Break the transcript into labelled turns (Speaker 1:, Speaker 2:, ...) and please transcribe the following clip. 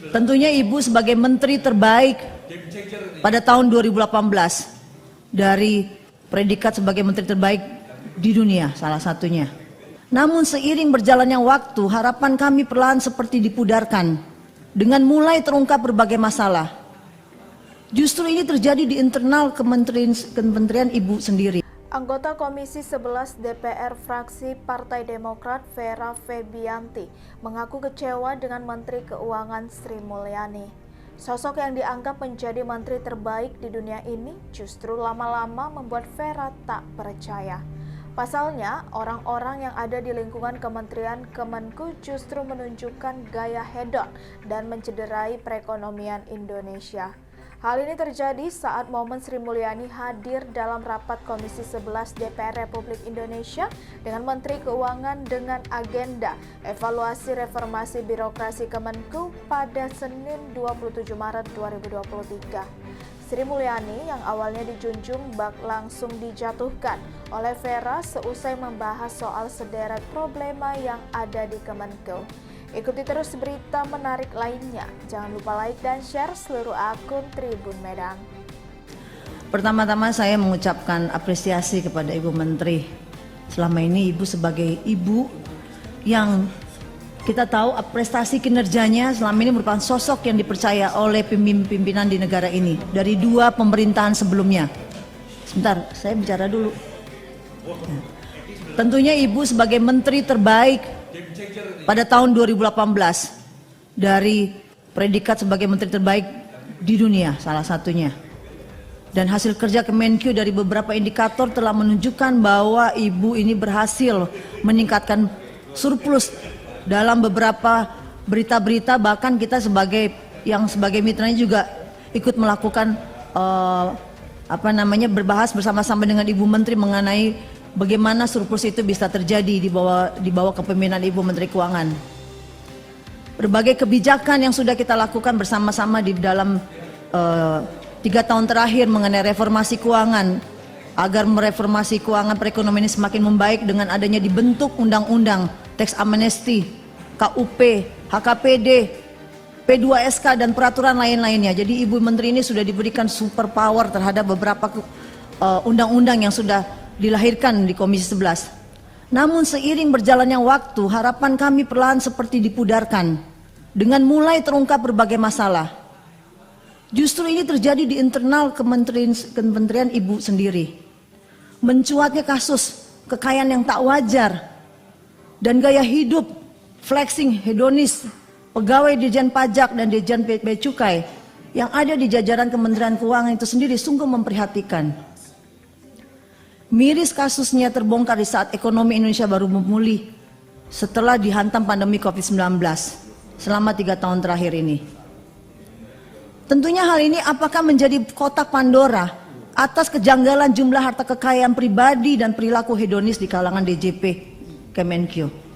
Speaker 1: Tentunya Ibu sebagai menteri terbaik pada tahun 2018 dari predikat sebagai menteri terbaik di dunia salah satunya. Namun seiring berjalannya waktu, harapan kami perlahan seperti dipudarkan dengan mulai terungkap berbagai masalah. Justru ini terjadi di internal kementerian Ibu sendiri.
Speaker 2: Anggota Komisi 11 DPR fraksi Partai Demokrat Vera Febianti mengaku kecewa dengan Menteri Keuangan Sri Mulyani. Sosok yang dianggap menjadi menteri terbaik di dunia ini justru lama-lama membuat Vera tak percaya. Pasalnya, orang-orang yang ada di lingkungan Kementerian Kemenku justru menunjukkan gaya hedon dan mencederai perekonomian Indonesia. Hal ini terjadi saat momen Sri Mulyani hadir dalam rapat Komisi 11 DPR Republik Indonesia dengan Menteri Keuangan dengan agenda evaluasi reformasi birokrasi Kemenku pada Senin 27 Maret 2023. Sri Mulyani yang awalnya dijunjung bak langsung dijatuhkan oleh Vera seusai membahas soal sederet problema yang ada di Kemenku. Ikuti terus berita menarik lainnya. Jangan lupa like dan share seluruh akun Tribun Medan.
Speaker 1: Pertama-tama saya mengucapkan apresiasi kepada Ibu Menteri. Selama ini Ibu sebagai ibu yang kita tahu prestasi kinerjanya selama ini merupakan sosok yang dipercaya oleh pimpinan di negara ini dari dua pemerintahan sebelumnya. Sebentar, saya bicara dulu. Tentunya Ibu sebagai menteri terbaik pada tahun 2018 dari predikat sebagai menteri terbaik di dunia salah satunya. Dan hasil kerja Kemenkyu dari beberapa indikator telah menunjukkan bahwa Ibu ini berhasil meningkatkan surplus dalam beberapa berita-berita, bahkan kita sebagai mitranya juga ikut melakukan berbahas bersama-sama dengan Ibu Menteri mengenai bagaimana surplus itu bisa terjadi di bawah kepemimpinan Ibu Menteri Keuangan. Berbagai kebijakan yang sudah kita lakukan bersama-sama di dalam 3 tahun terakhir mengenai reformasi keuangan, agar mereformasi keuangan perekonomian ini semakin membaik dengan adanya dibentuk undang-undang, teks amnesti, KUP, HKPD, P2SK dan peraturan lain-lainnya. Jadi Ibu Menteri ini sudah diberikan super power terhadap beberapa undang-undang yang sudah dilahirkan di Komisi 11. Namun seiring berjalannya waktu, harapan kami perlahan seperti dipudarkan dengan mulai terungkap berbagai masalah. Justru ini terjadi di internal kementerian Ibu sendiri. Mencuatnya kasus kekayaan yang tak wajar dan gaya hidup flexing hedonis pegawai Dirjen Pajak dan Dirjen Bea Cukai yang ada di jajaran Kementerian Keuangan itu sendiri sungguh memprihatinkan. Miris kasusnya terbongkar di saat ekonomi Indonesia baru memulih setelah dihantam pandemi COVID-19 selama 3 tahun terakhir ini. Tentunya hal ini apakah menjadi kotak Pandora atas kejanggalan jumlah harta kekayaan pribadi dan perilaku hedonis di kalangan DJP Kemenkyu.